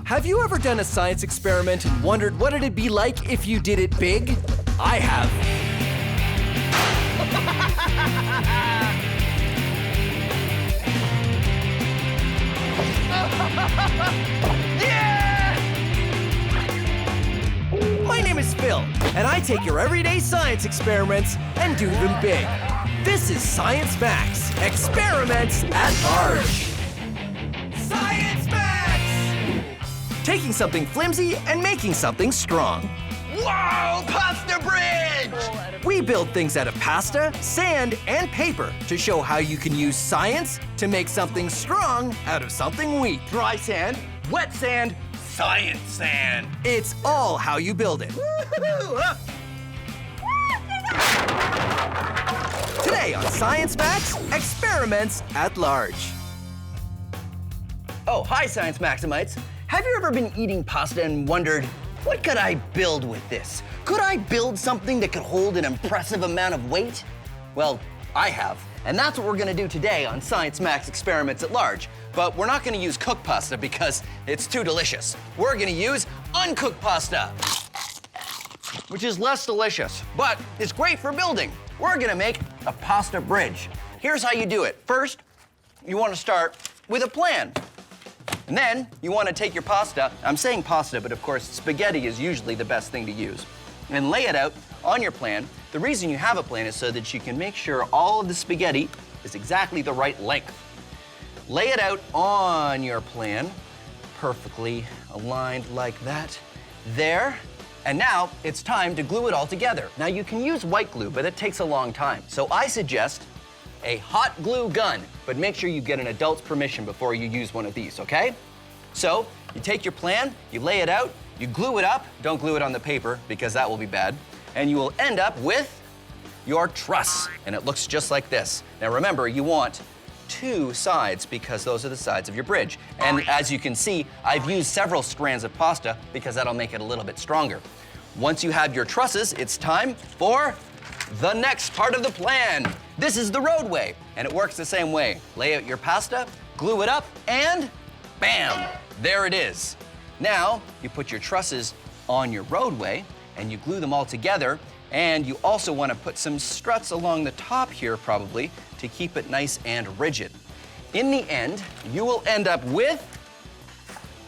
Have you ever done a science experiment and wondered what it'd be like if you did it big? I have. My name is Phil, and I take your everyday science experiments and do them big. This is Science Max, Experiments at Large. Science Max! Taking something flimsy and making something strong. Wow, pasta bridge! We build things out of pasta, sand, and paper to show how you can use science to make something strong out of something weak. Dry sand, wet sand, science sand. It's all how you build it. Today on Science Max, Experiments at Large. Oh, hi, Science Maximites. Have you ever been eating pasta and wondered, what could I build with this? Could I build something that could hold an impressive amount of weight? Well, I have. And that's what we're gonna do today on Science Max Experiments at Large. But we're not gonna use cooked pasta because it's too delicious. We're gonna use uncooked pasta, which is less delicious, but it's great for building. We're gonna make a pasta bridge. Here's how you do it. First, you wanna start with a plan. And then you wanna take your pasta, I'm saying pasta, but of course spaghetti is usually the best thing to use, and lay it out on your plan. The reason you have a plan is so that you can make sure all of the spaghetti is exactly the right length. Lay it out on your plan, perfectly aligned like that. There. And now it's time to glue it all together. Now you can use white glue, but it takes a long time. So I suggest a hot glue gun, but make sure you get an adult's permission before you use one of these, okay? So you take your plan, you lay it out, you glue it up. Don't glue it on the paper because that will be bad. And you will end up with your truss, and it looks just like this. Now remember, you want 2 sides because those are the sides of your bridge. And as you can see, I've used several strands of pasta because that'll make it a little bit stronger. Once you have your trusses, it's time for the next part of the plan. This is the roadway, and it works the same way. Lay out your pasta, glue it up, and bam, there it is. Now, you put your trusses on your roadway, and you glue them all together, and you also want to put some struts along the top here, probably, to keep it nice and rigid. In the end, you will end up with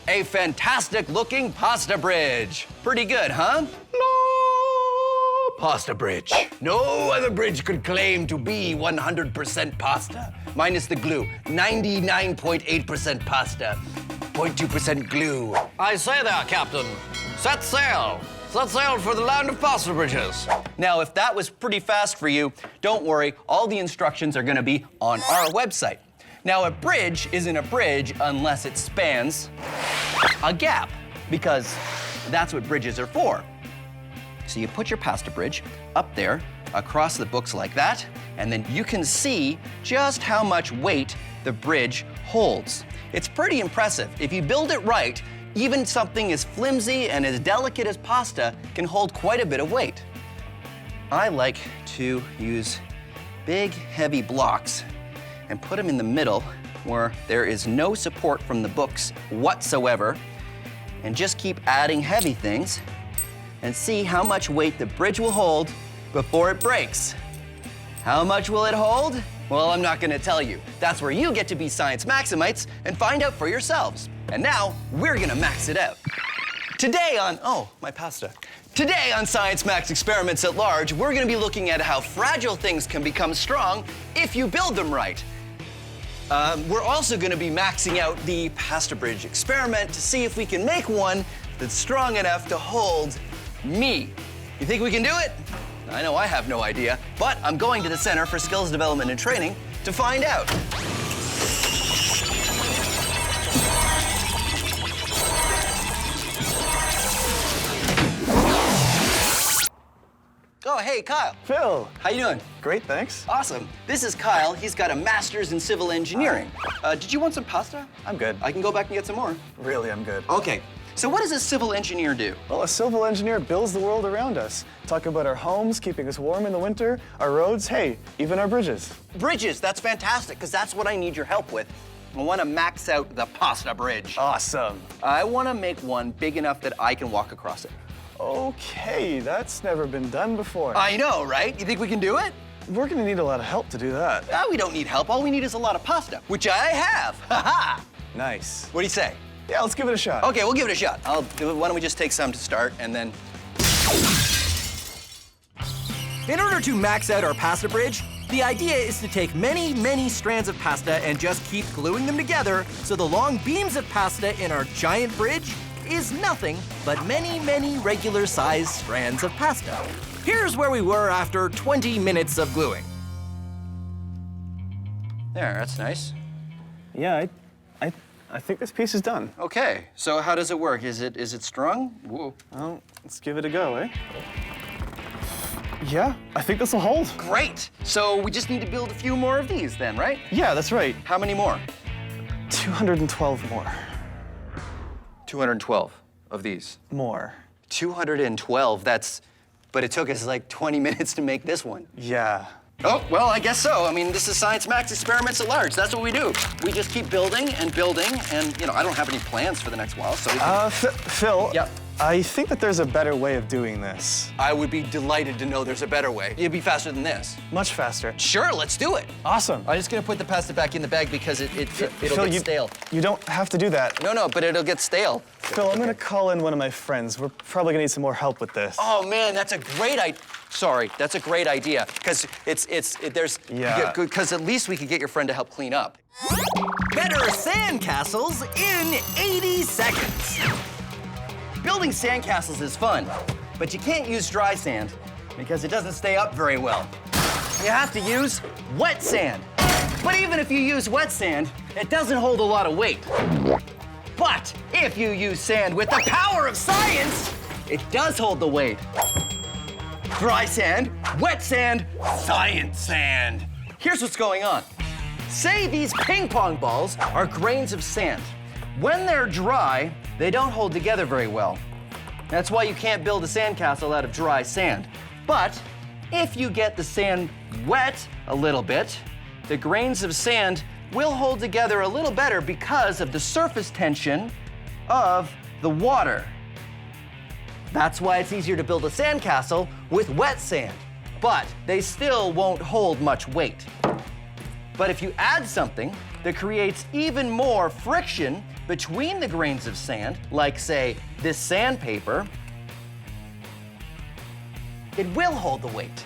a fantastic-looking pasta bridge. Pretty good, huh? Pasta bridge. No other bridge could claim to be 100% pasta. Minus the glue, 99.8% pasta, 0.2% glue. I say there, Captain. Set sail. Set sail for the land of pasta bridges. Now, if that was pretty fast for you, don't worry, all the instructions are gonna be on our website. Now, a bridge isn't a bridge unless it spans a gap, because that's what bridges are for. So you put your pasta bridge up there across the books like that, and then you can see just how much weight the bridge holds. It's pretty impressive. If you build it right, even something as flimsy and as delicate as pasta can hold quite a bit of weight. I like to use big, heavy blocks and put them in the middle where there is no support from the books whatsoever, and just keep adding heavy things and see how much weight the bridge will hold before it breaks. How much will it hold? Well, I'm not gonna tell you. That's where you get to be Science Maximites and find out for yourselves. And now, we're gonna max it out. Today on, my pasta. Today on Science Max Experiments at Large, we're gonna be looking at how fragile things can become strong if you build them right. We're also gonna be maxing out the pasta bridge experiment to see if we can make one that's strong enough to hold me. You think we can do it? I know I have no idea, but I'm going to the Center for Skills Development and Training to find out. Oh, hey, Kyle. Phil. How you doing? Great, thanks. Awesome. This is Kyle. He's got a master's in civil engineering. Did you want some pasta? I'm good. I can go back and get some more. Really, I'm good. Okay. So what does a civil engineer do? Well, a civil engineer builds the world around us. Talk about our homes, keeping us warm in the winter, our roads, hey, even our bridges. Bridges, that's fantastic, because that's what I need your help with. I want to max out the pasta bridge. Awesome. I want to make one big enough that I can walk across it. Okay, that's never been done before. I know, right? You think we can do it? We're gonna need a lot of help to do that. We don't need help. All we need is a lot of pasta, which I have. Ha-ha! Nice. What do you say? Yeah, let's give it a shot. Okay, we'll give it a shot. Why don't we just take some to start, and then... In order to max out our pasta bridge, the idea is to take many, many strands of pasta and just keep gluing them together so the long beams of pasta in our giant bridge is nothing but many, many regular-sized strands of pasta. Here's where we were after 20 minutes of gluing. There, that's nice. Yeah, I think this piece is done. Okay, so how does it work? Is it strung? Whoa. Well, let's give it a go, eh? Yeah, I think this will hold. Great! So we just need to build a few more of these then, right? Yeah, that's right. How many more? 212 more. 212 of these. More. 212, but it took us like 20 minutes to make this one. Yeah. Oh, well, I guess so. I mean, this is Science Max Experiments at Large. That's what we do. We just keep building, and, you know, I don't have any plans for the next while, so we can... Phil. Yep. I think that there's a better way of doing this. I would be delighted to know there's a better way. It'd be faster than this. Much faster. Sure, let's do it. Awesome. I'm just gonna put the pasta back in the bag because it'll Phil, get stale. You don't have to do that. No, but it'll get stale. Phil, I'm gonna call in one of my friends. We're probably gonna need some more help with this. Oh man, that's a great idea. Sorry, that's a great idea because Yeah. Because at least we could get your friend to help clean up. Better sandcastles in 80 seconds. Building sandcastles is fun, but you can't use dry sand because it doesn't stay up very well. You have to use wet sand. But even if you use wet sand, it doesn't hold a lot of weight. But if you use sand with the power of science, it does hold the weight. Dry sand, wet sand, science sand. Here's what's going on. Say these ping pong balls are grains of sand. When they're dry, they don't hold together very well. That's why you can't build a sandcastle out of dry sand. But if you get the sand wet a little bit, the grains of sand will hold together a little better because of the surface tension of the water. That's why it's easier to build a sandcastle with wet sand, but they still won't hold much weight. But if you add something that creates even more friction between the grains of sand, like say this sandpaper, it will hold the weight.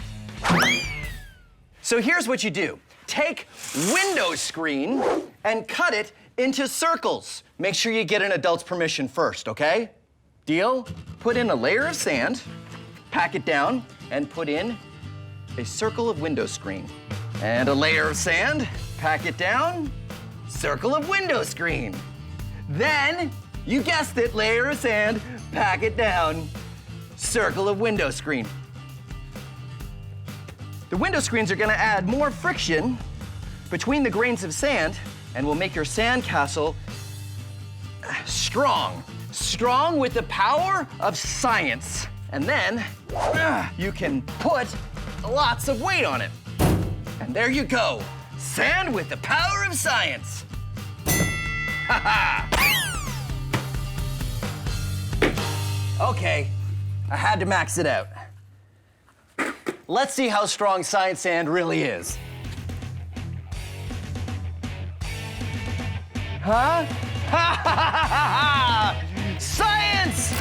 So here's what you do. Take window screen and cut it into circles. Make sure you get an adult's permission first, okay? Deal? Put in a layer of sand, pack it down, and put in a circle of window screen. And a layer of sand, pack it down, circle of window screen. Then, you guessed it, layer of sand, pack it down, circle of window screen. The window screens are gonna add more friction between the grains of sand and will make your sandcastle strong. Strong with the power of science. And then, you can put lots of weight on it. And there you go, sand with the power of science. Ha ha! Okay, I had to max it out. Let's see how strong science sand really is. Huh? Ha ha ha ha! Science!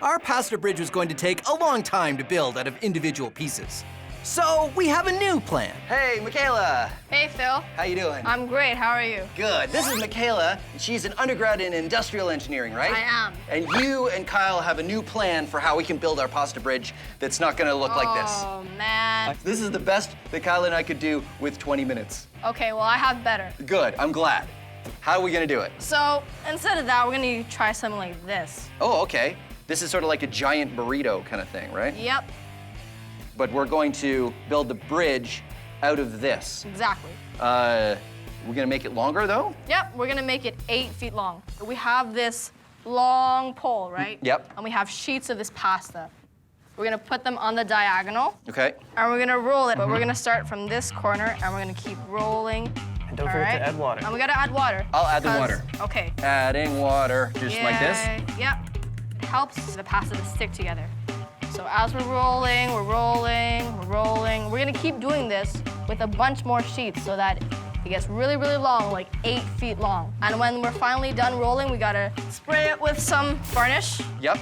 Our pasta bridge was going to take a long time to build out of individual pieces. So we have a new plan. Hey, Michaela. Hey, Phil. How you doing? I'm great. How are you? Good. This is Michaela. She's an undergrad in industrial engineering, right? I am. And you and Kyle have a new plan for how we can build our pasta bridge that's not gonna look like this. Oh, man. This is the best that Kyle and I could do with 20 minutes. Okay, well, I have better. Good, I'm glad. How are we gonna do it? So, instead of that, we're gonna try something like this. Oh, okay. This is sort of like a giant burrito kind of thing, right? Yep, But we're going to build the bridge out of this. exactly. We're gonna make it longer, though? Yep, we're gonna make it 8 feet long. We have this long pole, right? Yep. And we have sheets of this pasta. We're gonna put them on the diagonal. Okay. And we're gonna roll it, but we're gonna start from this corner and we're gonna keep rolling. And don't forget to add water. And we gotta add water. I'll add the water. Okay. Adding water, just like this. Yep. It helps the pasta to stick together. So as we're rolling, we're rolling, we're rolling. We're gonna keep doing this with a bunch more sheets so that it gets really, really long, like 8 feet long. And when we're finally done rolling, we gotta spray it with some varnish. Yep.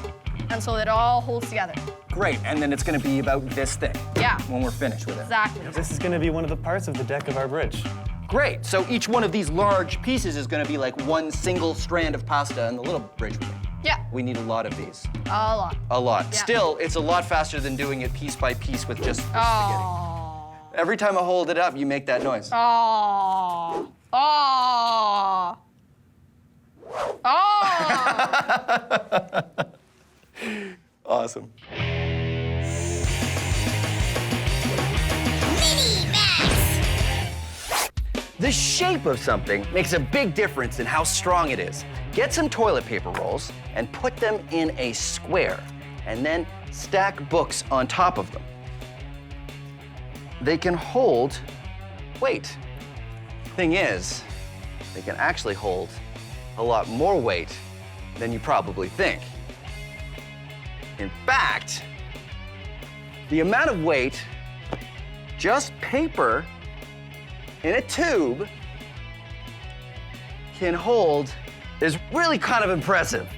And so it all holds together. Great, and then it's gonna be about this thick. Yeah. When we're finished with it. Exactly. This is going to be one of the parts of the deck of our bridge. Great, so each one of these large pieces is gonna be like one single strand of pasta, and the little bridge will be. Yeah. We need a lot of these. A lot. A lot. Yeah. Still, it's a lot faster than doing it piece by piece with just the spaghetti. Oh. Every time I hold it up, you make that noise. Oh. Oh. Oh. Awesome. The shape of something makes a big difference in how strong it is. Get some toilet paper rolls and put them in a square, and then stack books on top of them. They can hold weight. Thing is, they can actually hold a lot more weight than you probably think. In fact, the amount of weight just paper in a tube can hold is really kind of impressive.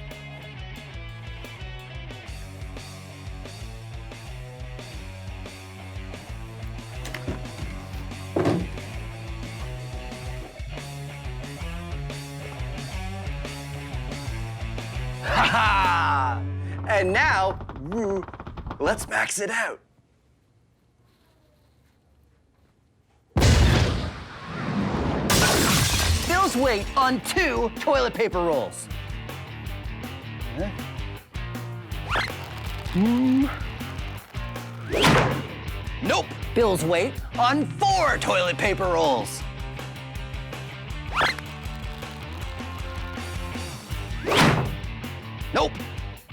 Ha ha! And now, let's max it out. Bill's weight on 2 toilet paper rolls. Nope. Bill's weight on 4 toilet paper rolls. Nope.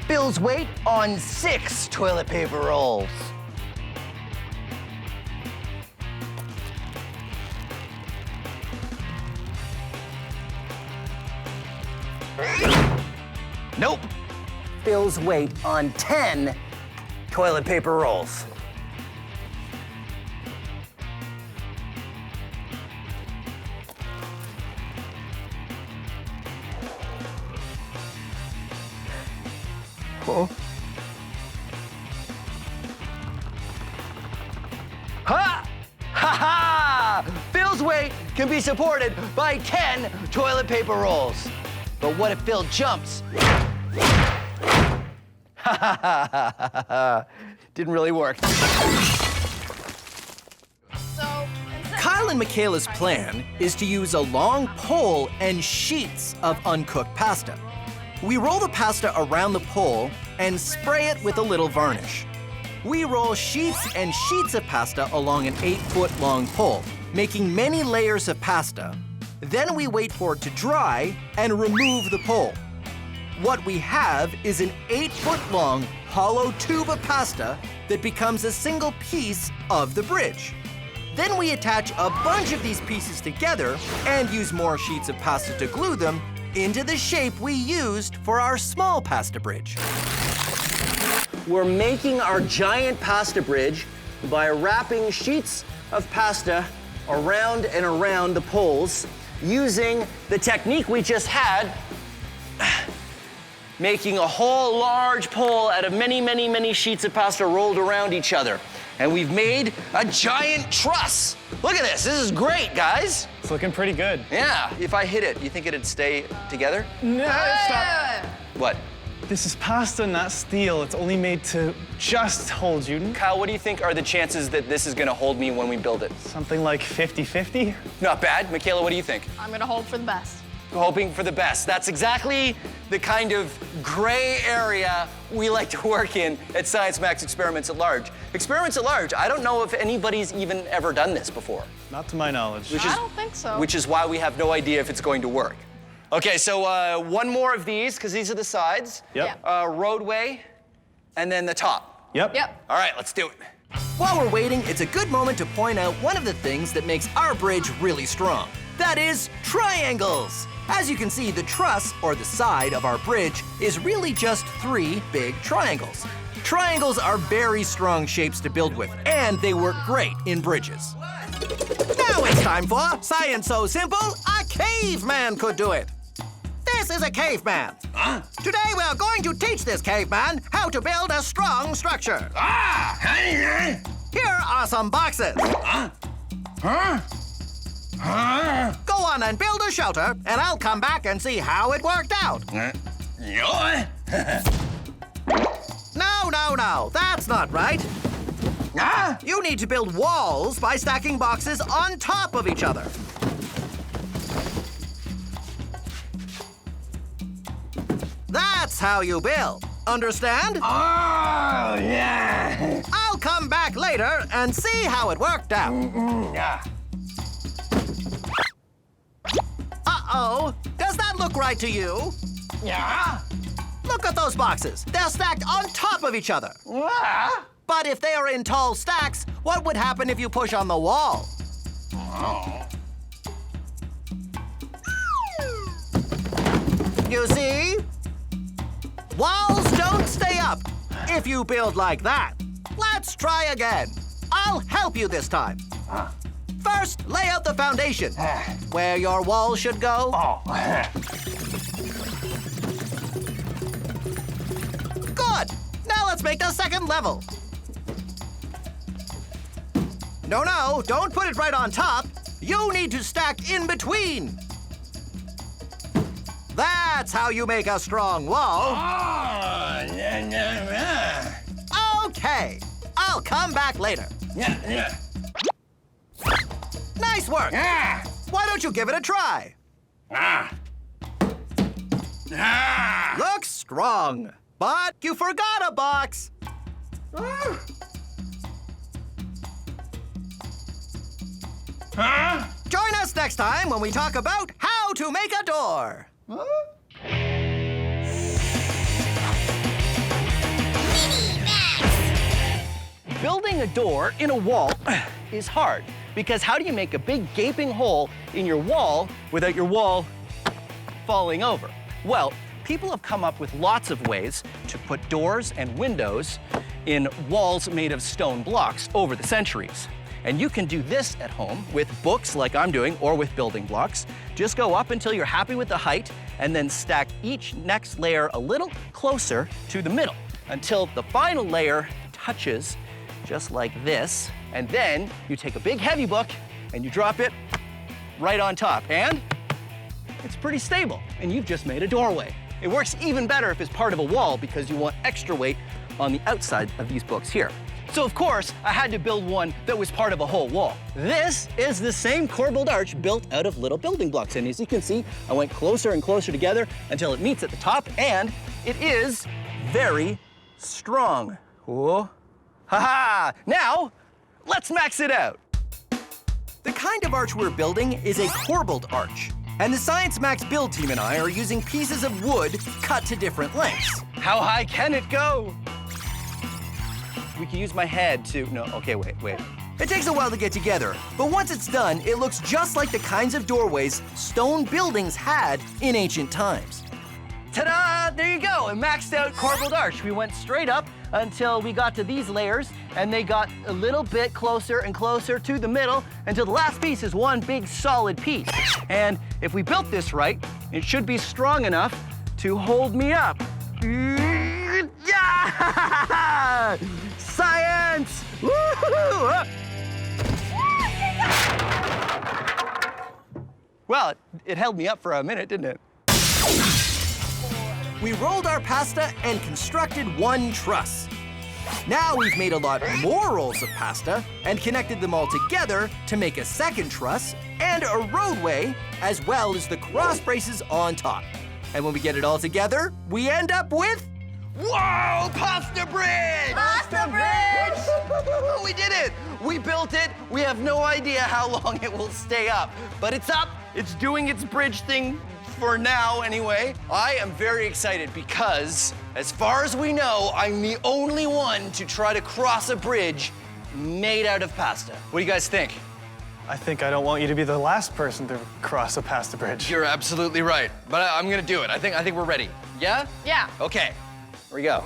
Bill's weight on 6 toilet paper rolls. Nope. Bill's weight on 10 toilet paper rolls. Ha! Ha ha! Phil's weight can be supported by 10 toilet paper rolls. But what if Phil jumps? Ha ha ha ha ha! Didn't really work. Kyle and Michaela's plan is to use a long pole and sheets of uncooked pasta. We roll the pasta around the pole and spray it with a little varnish. We roll sheets and sheets of pasta along an 8-foot-long pole, making many layers of pasta. Then we wait for it to dry and remove the pole. What we have is an 8-foot-long hollow tube of pasta that becomes a single piece of the bridge. Then we attach a bunch of these pieces together and use more sheets of pasta to glue them into the shape we used for our small pasta bridge. We're making our giant pasta bridge by wrapping sheets of pasta around and around the poles using the technique we just had, making a whole large pole out of many, many, many sheets of pasta rolled around each other. And we've made a giant truss. Look at this. This is great, guys. It's looking pretty good. Yeah. If I hit it, you think it'd stay together? No, stop. What? This is pasta, not steel. It's only made to just hold you. Kyle, what do you think are the chances that this is gonna hold me when we build it? Something like 50-50. Not bad. Michaela, what do you think? I'm gonna hope for the best. Hoping for the best. That's exactly the kind of gray area we like to work in at Science Max Experiments at Large. Experiments at Large, I don't know if anybody's even ever done this before. Not to my knowledge. I don't think so. Which is why we have no idea if it's going to work. Okay, so one more of these, because these are the sides. Yep. Roadway, and then the top. Yep. Yep. All right, let's do it. While we're waiting, it's a good moment to point out one of the things that makes our bridge really strong. That is triangles. As you can see, the truss, or the side of our bridge, is really just 3 big triangles. Triangles are very strong shapes to build with, and they work great in bridges. Now it's time for Science So Simple, a caveman could do it. This is a caveman. Today we're going to teach this caveman how to build a strong structure. Here are some boxes. Go on and build a shelter, and I'll come back and see how it worked out. No, that's not right. You need to build walls by stacking boxes on top of each other. That's how you build. Understand? Oh, yeah. I'll come back later and see how it worked out. Yeah. Uh-oh. Does that look right to you? Yeah. Look at those boxes. They're stacked on top of each other. Ah. But if they are in tall stacks, what would happen if you push on the wall? Oh. You see? Walls don't stay up if you build like that. Let's try again. I'll help you this time. First, lay out the foundation, where your wall should go. Oh. Good. Now let's make the second level. No, don't put it right on top. You need to stack in between. That's how you make a strong wall. Oh, yeah. Okay, I'll come back later. Yeah. Nice work. Ah. Why don't you give it a try? Ah. Ah. Looks strong, but you forgot a box. Huh? Join us next time when we talk about how to make a door. Building a door in a wall is hard because how do you make a big gaping hole in your wall without your wall falling over? Well, people have come up with lots of ways to put doors and windows in walls made of stone blocks over the centuries. And you can do this at home with books like I'm doing or with building blocks. Just go up until you're happy with the height and then stack each next layer a little closer to the middle until the final layer touches just like this. And then you take a big heavy book and you drop it right on top. And it's pretty stable and you've just made a doorway. It works even better if it's part of a wall because you want extra weight on the outside of these books here. So of course, I had to build one that was part of a whole wall. This is the same corbelled arch built out of little building blocks. And as you can see, I went closer and closer together until it meets at the top, and it is very strong. Whoa. Ha-ha! Now, let's max it out. The kind of arch we're building is a corbelled arch. And the Science Max build team and I are using pieces of wood cut to different lengths. How high can it go? We can use my head to, no, okay, wait. It takes a while to get together, but once it's done, it looks just like the kinds of doorways stone buildings had in ancient times. Ta-da! There you go, a maxed out corbelled arch. We went straight up until we got to these layers, and they got a little bit closer and closer to the middle until the last piece is one big solid piece. And if we built this right, it should be strong enough to hold me up. Yeah! Science! Woo-hoo! Well, it held me up for a minute, didn't it? We rolled our pasta and constructed one truss. Now we've made a lot more rolls of pasta and connected them all together to make a second truss and a roadway, as well as the cross braces on top. And when we get it all together, we end up with... Whoa! Pasta bridge! Pasta bridge! Oh, we did it! We built it. We have no idea how long it will stay up. But it's up. It's doing its bridge thing for now anyway. I am very excited because, as far as we know, I'm the only one to try to cross a bridge made out of pasta. What do you guys think? I think I don't want you to be the last person to cross a pasta bridge. You're absolutely right, but I'm gonna do it. I think we're ready. Yeah? Yeah. Okay, here we go.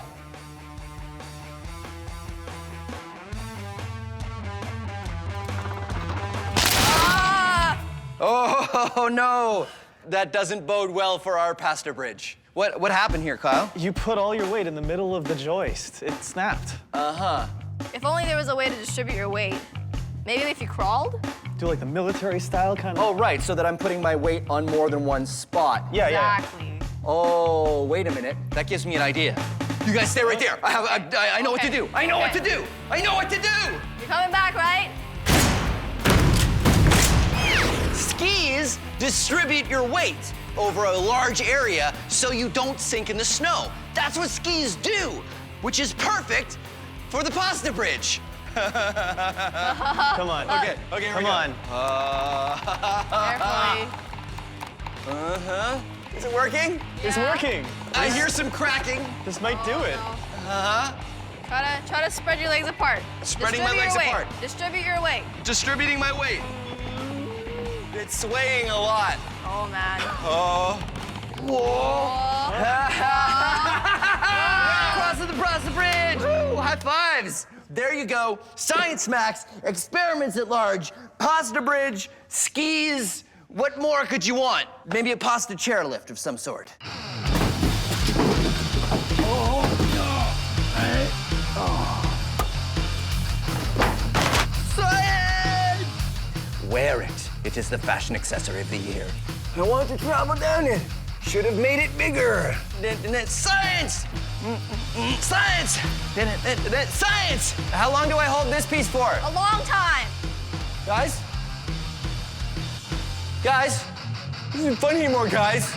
Oh no, that doesn't bode well for our pasta bridge. What happened here, Kyle? You put all your weight in the middle of the joist. It snapped. If only there was a way to distribute your weight. Maybe if you crawled? Do like the military style kind of. Oh, right, so that I'm putting my weight on more than one spot. Yeah, yeah. Exactly. Oh, wait a minute. That gives me an idea. You guys stay right there. I know what to Okay. do. I know what to Okay. do. I know what to do. You're coming back, right? Skis distribute your weight over a large area so you don't sink in the snow. That's what skis do, which is perfect for the pasta bridge. Come on. Okay, here Come we go. on. Carefully. Is it working? It's Yeah. working. I hear some cracking. This might do it. Try to spread your legs apart. Spreading my Distribute legs your weight. apart. Distribute your weight. Distributing my weight. It's swaying a lot. Oh man. Whoa. Crossing the pasta bridge. Woo, high fives. There you go. Science Max, experiments at large, pasta bridge, skis. What more could you want? Maybe a pasta chairlift of some sort. Science! Wear it. It is the fashion accessory of the year. I want to travel down it. Should have made it bigger. Science! Science! Science! How long do I hold this piece for? A long time. Guys? Guys? This isn't fun anymore, guys.